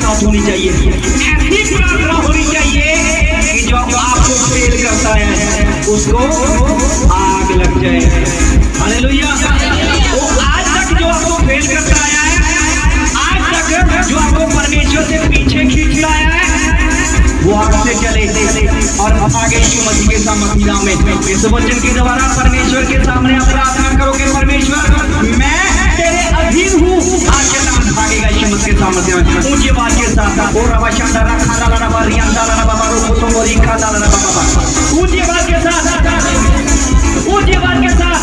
साथ होनी चाहिए, ऐसी प्रार्थना होनी चाहिए कि जो आपको फेल करता है उसको आग लग जाए। हालेलुया। वो आज तक जो आपको फेल करता आया है, आज तक जो आपको परमेश्वर से पीछे खींच लाया है, वो आग से चले और आगे यीशु मसीह के सामर्थ्य नाम में इस वचन के द्वारा परमेश्वर के सामने आप प्रार्थना करोगे, परमेश्वर मैं तेरे अधीन हूँ, आज के नाम भागेगा यीशु मसीह के सामर्थ्य में। ऊंची आवाज के साथ और रवाशंडा खाना लाना बारियांदा लाना बाबा रो तो मोरी खाना लाना बाबा, ऊंची आवाज के साथ, ऊंची आवाज के साथ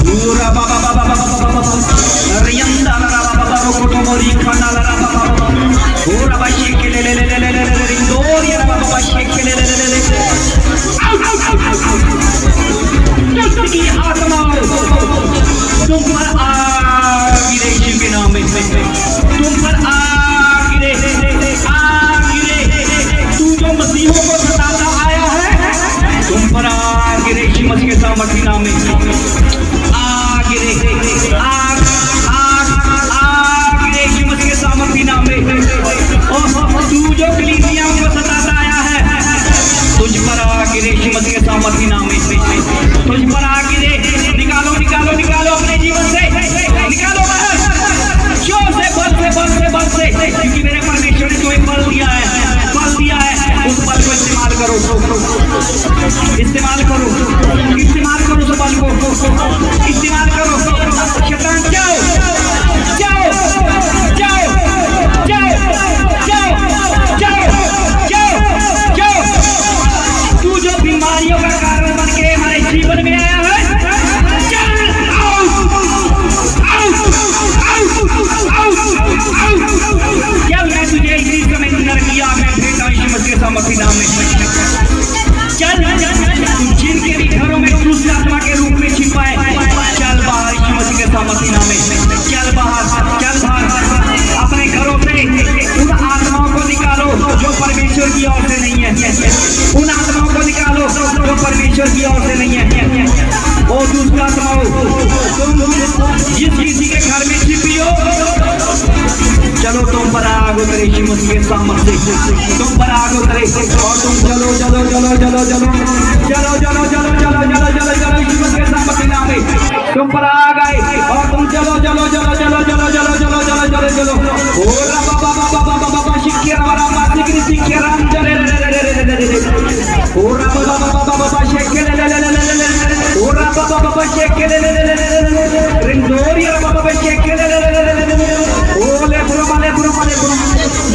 पूरा बाबा बाबा बाबा बाबा रियांदा लाना बाबा रो तो मोरी खाना लाना बाबा पूरा बाशी के ले ले ले ले ले ले रिंदोर ये बाबा बाशी के ले ले ले ले दुष्ट की आत्मा तुम पर आग गिरे यीशु के नाम में, तुम पर आग गिरे, आग गिरे। तू जो मसीहों को सताता आया है, तुम पर आग गिरे यीशु मसीह के सामर्थ्य नाम में, आग गिरे, आग आग आग गिरे यीशु मसीह के सामर्थ्य नाम में। तू जो कलीसियाओं को सताता आया है, तुझ पर आग गिरे यीशु मसीह के सामर्थ्य नाम में, तुझ पर आग गिरे। निकालो निकालो निकालो अपने जीवन से, निकालो बाहर, जोर से बल से बल से बल से, क्योंकि मेरे परमेश्वर ने तुम्हें बल दिया है, बल दिया है, उस बल को इस्तेमाल करो, इस्तेमाल करो, इस्तेमाल करो उस बल को, इस्तेमाल करो। शैतान जाओ जाओ जाओ जाओ जाओ जाओ जाओ जाओ। तू जो बीमारियों का कारण बन के हमारे जीवन में आया है, क्या मैं तुझे इसी समय नर किया, मैं भेजता हूं यीशु मसीह के सामर्थ्य नाम में। चल जिनके भी घरों में दुष्ट आत्मा के रूप में छिपा है, चल बाहर यीशु मसीह के सामर्थ्य नाम में, चल बाहर, चल बाहर अपने घरों से। उन आत्माओं को निकालो जो परमेश्वर की ओर से नहीं है, उन आत्माओं को निकालो जो परमेश्वर की ओर से नहीं है। ओ दुष्ट आत्माओं, तुम जिस किसी के घर में छिपी हो, चलो तुम पर आग उतरे यीशु मसीह के सामर्थ्य से, तुम पर आग उतरे और तुम चलो चलो चलो चलो चलो चलो चलो चलो चलो चलो चलो चलो यीशु मसीह के सामर्थ्य नाम में तुम पर आग आए और तुम चलो चलो चलो चलो चलो चलो चलो चलो चलो चलो। ओ बाबा बाबा बाबा बाबा शिक्षरा वाला मासिक शिक्षरा चले ओ बाबा बाबा बाबा शेके ले ले ले ले ओ बाबा बाबा शेके ले ले ले ले रिंदोरिया बाबा शेके ले ले ले ले ओ ले पुरमा ले पुरमा ले पुरमा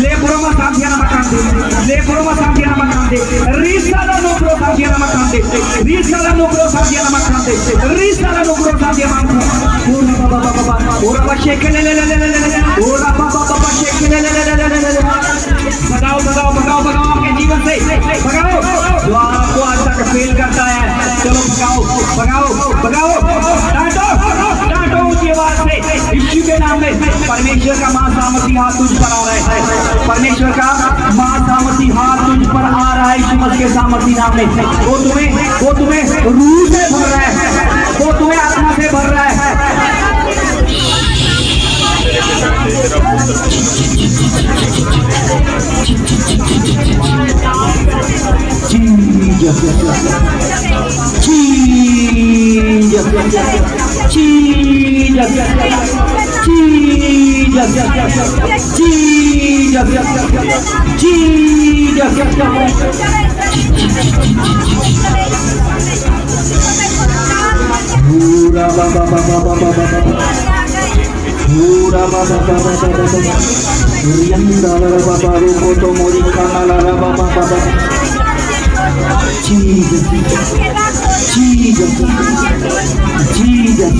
ले पुरमा साथियाना मकांदे ले पुरमा साथियाना मकांदे रिसाला नो प्रो साथियाना मकांदे रिसाला नो प्रो साथियाना मकांदे रिसाला नो प्रो साथियाना मकांदे ओ बाबा बाबा ओ बाबा शेके ले ले ले ले ओ बाबा बाबा शेके ले ले ले ले भगाओ भगाओ भगाओ भगाओ आपके जीवन से भगाओ जो आपको आज तक फेल करता है, चलो भगाओ भगाओ भगाओ, डांटो डांटो ऊंची आवाज से यीशु के नाम में। परमेश्वर का महासामर्थी हाथ तुझ पर आ रहा है, परमेश्वर का महासामर्थी हाथ तुझ पर आ रहा है यीशु मसीह के सामर्थी नाम में। वो तुम्हें रूह से भर रहा है, वो तुम्हें आत्मा से भर रहा है। पूरा बाबा बाबा बाबा बाबा पूरा बाबा बाबा बाबा रियंदा बाबा रूपो तो मोरी खाना ला बाबा बाबा Jesus, Jesus, Jesus,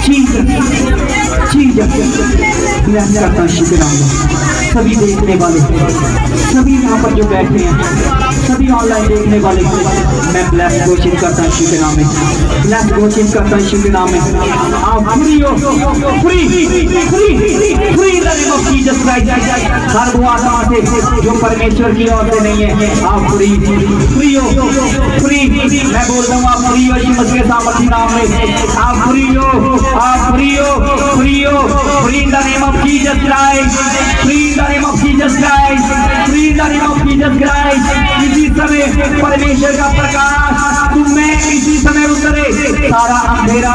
Jesus, Jesus, bless करता हूं शुक्राना सभी देखने वाले, सभी यहाँ पर जो बैठे हैं, सभी ऑनलाइन देखने वाले, मैं ब्लेस घोषित करता हूं शुक्राना में, ब्लेस घोषित करता हूं शुक्राना में। आप फ्री हो, free free free in the name of Jesus Christ. हर वो आत्मा से जो परमेश्वर की ओर से नहीं है, आप फ्री हो, फ्री। मैं बोल रहा हूँ आप फ्री हो, यीशु मसीह के सामर्थी नाम में आप फ्री हो, आप फ्री हो, फ्री हो, free in the name of Jesus Christ, free in the name of Jesus Christ, free in the name of Jesus Christ. इसी समय परमेश्वर का प्रकाश तुम में इसी समय उतरे, सारा अंधेरा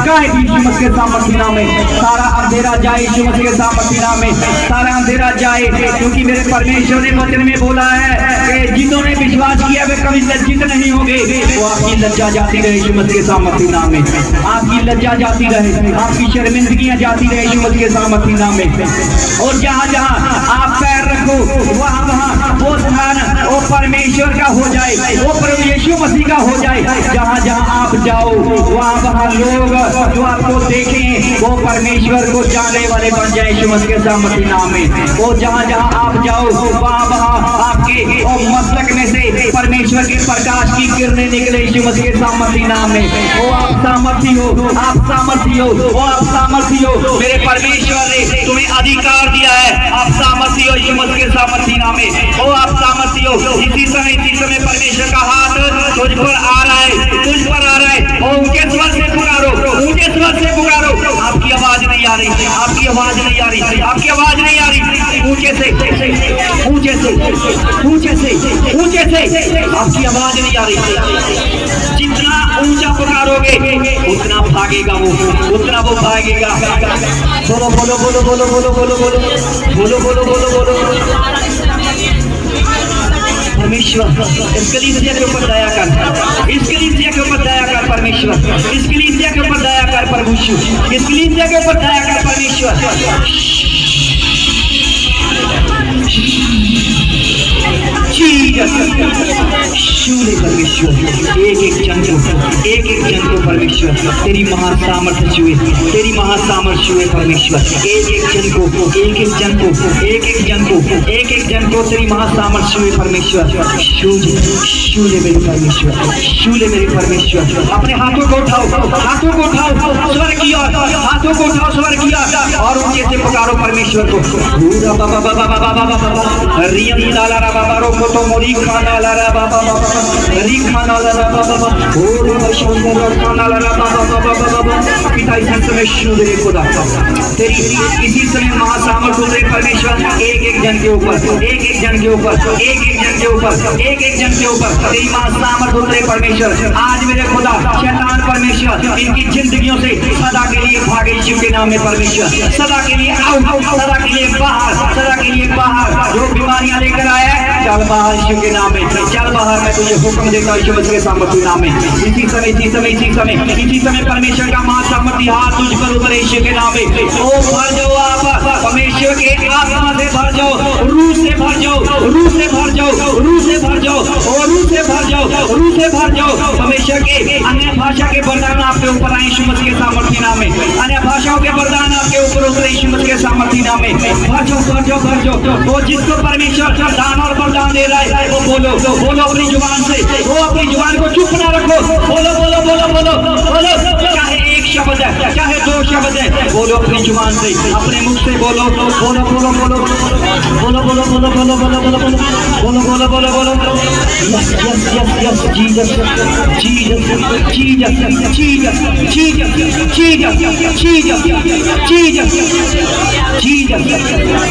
जाए यीशु मसीह के सामर्थी नाम में, सारा अंधेरा जाए यीशु मसीह के सामर्थी नाम में, सारा अंधेरा जाए। क्योंकि मेरे परमेश्वर ने वचन में बोला है कि जिन्होंने विश्वास किया वे कभी लज्जित नहीं होंगे। वो आपकी लज्जा जाती रहे यीशु मसीह के सामर्थी नाम में, आपकी लज्जा जाती रहे, आपकी शर्मिंदगियां जाती रहे यीशु मसीह के सामर्थी नाम में। और जहां जहां आप पैर रखो वहां वहां वो स्थान वो परमेश्वर का हो जाए, वो प्रभु यीशु मसीह का हो जाए। जहां जहां आप जाओ वहां वहां लोग जो आपको देखें वो परमेश्वर को जानने वाले बन जाए यीशु मसीह के सामर्थी नाम में। वो जहां जहां आप जाओ वहां वहां आपके और मस्तक में से परमेश्वर के प्रकाश की किरणें निकले यीशु मसीह के सामर्थी नाम में। वो आप सामर्थी हो, आप सामर्थी हो, वो आप सामर्थी हो। मेरे परमेश्वर ने तुम्हें अधिकार दिया है, आप सामर्थी हो यीशु मसीह के सामर्थी नाम में। वो आप सामर्थी हो। इसी समय परमेश्वर का हाथ तुझ पर आ रहा है, तुझ पर आ रहा है। और ऊंचे स्वर से पुकारो, ऊंचे स्वर से पुकारो। आपकी आवाज नहीं आ रही, आपकी आवाज नहीं आ रही, आपकी आवाज नहीं आ रही। ऊंचे से, ऊंचे से, ऊंचे से, ऊंचे से आपकी आवाज नहीं आ रही। जितना ऊंचा पुकारोगे उतना भागेगा वो, उतना वो भागेगा। बोलो बोलो बोलो बोलो बोलो बोलो बोलो बोलो बोलो बोलो बोलो। परमेश्वर इस कलीसिया के ऊपर दया कर, इस कलीसिया के ऊपर दया कर परमेश्वर, इस कलीसिया के ऊपर दया कर प्रभु, इस कलीसिया के ऊपर दया कर परमेश्वर। शूले परमेश्वर एक एक जन को, एक एक जन को परमेश्वर तेरी महासामर्थ्य छुए, तेरी महासामर्थ्य छुए परमेश्वर। एक एक जन को, एक एक जन को, एक एक जन को, एक एक जन को तेरी महासामर्थ्य छुए परमेश्वर। शूले मेरे परमेश्वर, शूले मेरे परमेश्वर। अपने हाथों को उठाओ, हाथों को उठाओ स्वर की ओर, हाथों को उठाओ स्वर की ओर और ऊंचे से पुकारो परमेश्वर को। रियम डाला रा बाबा रो को तो मोरी खाना ला रा बाबा बाबा री खाना ला रा बाबा बाबा और शंकर खाना ला रा बाबा बाबा बाबा। पिता इस समय शुद्ध रे खुदा तेरी इसी समय महासामर्थ उतरे परमेश्वर। एक एक जन के ऊपर, एक एक जन के ऊपर, एक एक जन के ऊपर, एक एक जन के ऊपर तेरी महासामर्थ उतरे परमेश्वर। आज मेरे खुदा शैतान परमेश्वर इनकी जिंदगियों से सदा के लिए भागे यीशु के नाम में परमेश्वर। सदा के लिए आउट, सदा के लिए बाहर, सदा के लिए बाहर। जो बीमारियां लेकर आया है चल बाहर यीशु के नाम में, चल बाहर। मैं तुझे हुक्म देता हूं यीशु मसीह के सामर्थी नाम में। इसी समय, इसी समय, इसी समय, इसी समय परमेश्वर का महासामर्थी हाथ तुझ पर उतरे यीशु के नाम में। ओ भर जाओ आप परमेश्वर के आत्मा से, भर जाओ रूह से, भर जाओ रूह से, भर जाओ रूह से, भर जाओ और रूह से भर जाओ, रूह से भर जाओ। परमेश्वर के अन्य भाषा के वरदान आपके ऊपर आए यीशु मसीह के सामर्थी नाम में। अन्य भाषाओं के वरदान आपके ऊपर उतरे यीशु मसीह के सामर्थी नाम में। भर जाओ, भर जाओ, भर जाओ। वो जिसको परमेश्वर दान और वरदान दे रहा है वो बोलो, बोलो अपनी जुबान से, वो अपनी जुबान को चुप ना रखो। बोलो बोलो बोलो बोलो बोलो, चाहे एक शब्द है, चाहे दो शब्द है, बोलो अपनी जुबान से, अपने मुख से बोलो, बोलो बोलो बोलो बोलो बोलो बोलो बोलो बोलो बोलो बोलो बोलो बोलो बोलो बोलो। Yes yes yes yes Jesus Jesus Jesus Jesus Jesus Jesus Jesus Jesus.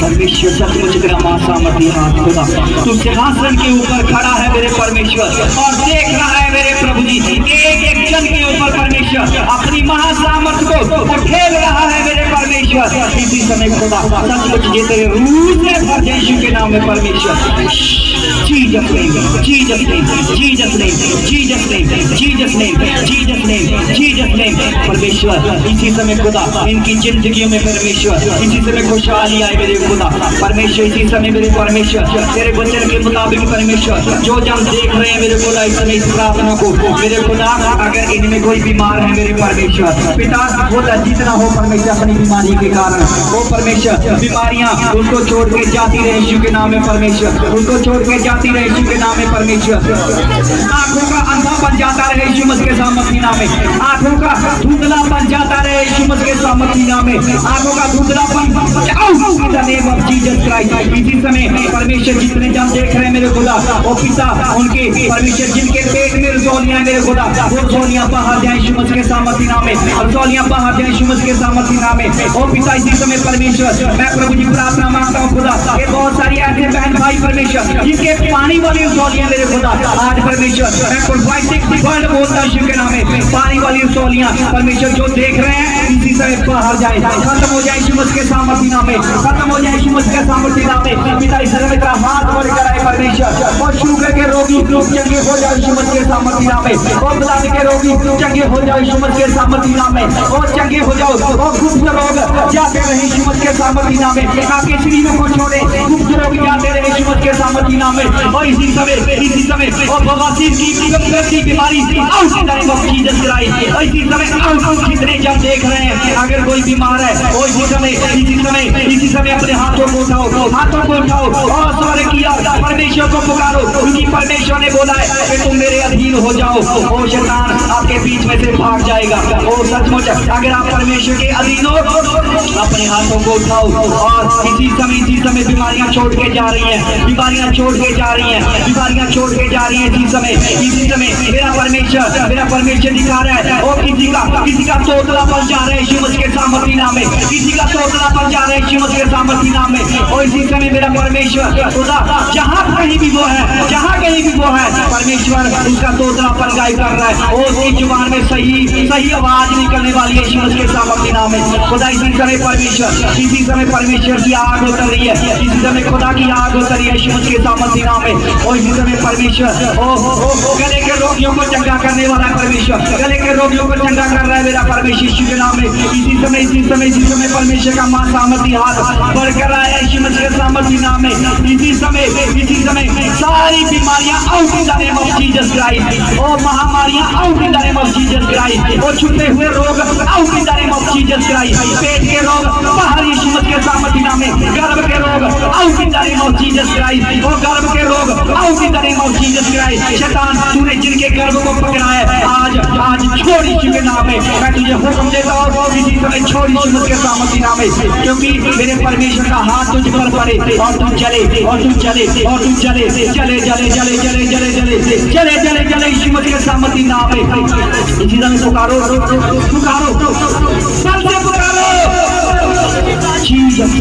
परमेश्वर सचमुच तेरा महासामर्थी हाथ खुदा तू सिंहासन के ऊपर खड़ा है मेरे परमेश्वर और देख रहा है मेरे प्रभु जी एक एक जन के ऊपर परमेश्वर अपनी महासामर्थ को खेल रहा है मेरे परमेश्वर। इसी समय खुदा सचमुच ये तेरे रूह से भर यीशु के नाम में परमेश्वर। Jesus name, Jesus name, Jesus name, Jesus name, Jesus name, Jesus name, Jesus name. परमेश्वर इसी समय खुदा इनकी जिंदगियों में परमेश्वर इसी समय खुशहाली आए मेरे खुदा परमेश्वर। इसी समय मेरे परमेश्वर तेरे वचन के मुताबिक परमेश्वर जो जन देख रहे हैं मेरे खुदा इस समय इस प्रार्थना को मेरे खुदा अगर इनमें कोई बीमारी बीमार है मेरे परमेश्वर। पिता वो लज्जित ना हो परमेश्वर अपनी बीमारी के कारण। वो परमेश्वर बीमारियां उनको छोड़ के जाती रहे यीशु के नाम में परमेश्वर, उनको छोड़ के जाती रहे यीशु के नाम में परमेश्वर। आंखों का अंधा बन जाता रहे यीशु मसीह के सामर्थी नाम में, आंखों का धुंधला बन जाता रहे यीशु मसीह के सामर्थी नाम में, आंखों का धुंधलापन in the name of Jesus Christ. इसी समय परमेश्वर जितने जन देख रहे हैं मेरे खुदा, ओ पिता उनके परमेश्वर जिनके पेट में रसौलियां मेरे खुदा, वो रसौलियां बाहर जाए यीशु मसीह के सामर्थी नाम में, रसौलियां बाहर जाए यीशु मसीह के सामर्थी नाम में। ओ पिता इसी समय परमेश्वर मैं प्रभु जी प्रार्थना मांगता हूँ खुदा, ये बहुत सारी ऐसे बहन भाई परमेश्वर जिनके पानी वाली रसौलियां मेरे खुदा, आज परमेश्वर मैं प्रोफेटिक वर्ड बोलता हूं यीशु के नाम में, पानी वाली रसौलियां परमेश्वर जो देख रहे हैं इसी समय बाहर जाए, खत्म हो जाए यीशु मसीह के सामर्थी नाम में, खत्म हो जाए यीशु मसीह के सामर्थी नाम में। पिता इस समय तेरा हाथ बढ़कर आए परमेश्वर, और शुगर के रोगी चंगे हो जाए यीशु मसीह के सामर्थी नाम में, और ब्लड के रोगी चंगे हो जाए यीशु मसीह के सामर्थी नाम में, और चंगे हो जाओ, और गुप्त रोग जाते रहे यीशु मसीह के सामर्थी नाम में, आपके शरीरों को छोड़े गुप्त रोग जाते रहे यीशु मसीह के सामर्थी नाम में। और इसी समय और बवासीर की बीमारी जीसस क्राइस्ट, और इसी समय कितने जन देख रहे हैं अगर कोई बीमार है, और इसी समय अपने हाथों को उठाओ और स्वर्ग किया परमेश्वर को पुकारो, क्योंकि परमेश्वर ने बोला है कि तुम मेरे अधीन हो जाओ, ओ शैतान आपके बीच में से भाग जाएगा। ओ सचमुच अगर आप परमेश्वर के अधीन हो अपने हाथों को उठाओ, और इसी समय बीमारियां छोड़ के जा रही हैं, बीमारियां छोड़ के जा रही हैं, बीमारियां छोड़ के जा रही हैं। इसी समय मेरा परमेश्वर दिखा रहा है, और किसी का तोतला बन जा रहा है यीशु मसीह के सामर्थी नाम में, किसी का तोतला बन जा रहा है यीशु मसीह के सामर्थी नाम में। और इसी समय मेरा परमेश्वर खुदा जहाँ कहीं भी वो है परमेश्वर उसका तोतला पर गायब कर रहा है, और उसकी जुबान में सही आवाज निकलने वाली है यीशु मसीह के सामर्थी नाम में। खुदा इसी समय परमेश्वर की आग उतर रही है, इसी समय खुदा की आग उतर रही है यीशु मसीह के सामर्थी नाम में। और इसी समय परमेश्वर गले के रोगियों को चंगा करने वाला परमेश्वर, गले के रोगियों को चंगा कर रहा है मेरा परमेश्वर यीशु के नाम में। इसी समय परमेश्वर का मां सामर्थी हाथ बढ़कर आया यीशु मसीह के सामर्थी नाम में। इसी समय सारी बीमारियां out in the name of Jesus Christ, और महामारियां out in the name of Jesus Christ, और छुपे हुए रोग out in the name of Jesus Christ, पेट के रोग बाहर यीशु मसीह के सामर्थी नाम में, गर्भ के रोग out in the name of Jesus Christ, और गर्भ के रोग out in the name of Jesus Christ. शैतान तूने जिनके गर्भ को पकड़ा है आज छोड़ यीशु के नाम में, मैं तुझे हुक्म देता हूं इसी समय छोड़ यीशु मसीह के सामर्थी नाम में, क्योंकि मेरे परमेश्वर का हाथ तुझ पर पड़े, और तू चले यीशु मसीह के सामर्थी नाम में। इसी समय पुकारो सबसे पुकारो जीसस।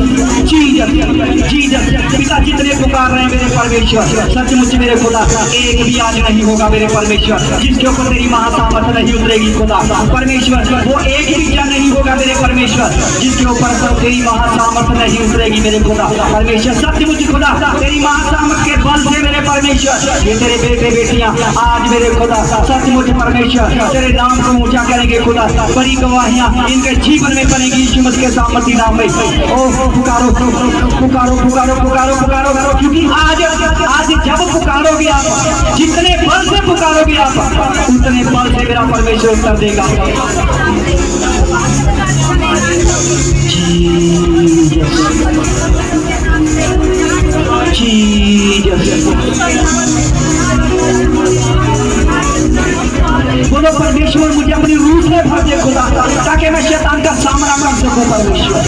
पिता जितने पुकार रहे हैं मेरे परमेश्वर, सचमुच मेरे खुदा एक भी आज नहीं होगा मेरे परमेश्वर जिसके ऊपर तेरी महासामर्थ नहीं उतरेगी खुदा परमेश्वर, वो एक भी जन नहीं होगा मेरे परमेश्वर जिसके ऊपर तेरी महासामर्थ नहीं उतरेगी मेरे खुदा परमेश्वर। सचमुच खुदा तेरी महासामर्थ के बल से मेरे परमेश्वर ये तेरे बेटे बेटियां आज मेरे खुदा सचमुच परमेश्वर तेरे नाम को ऊंचा करेंगे खुदा, बड़ी गवाहियां इनके जीवन में बनेगी यीशु मसीह के सामर्थी नाम में। पुकारो क्योंकि आज जब पुकारोगे आप, जितने बल से पुकारोगे आप उतने बल से मेरा परमेश्वर उत्तर देगा। बोलो परमेश्वर मुझे अपनी रूह से भर दे खुदा, ताकि मैं शैतान का सामना कर सकूं परमेश्वर।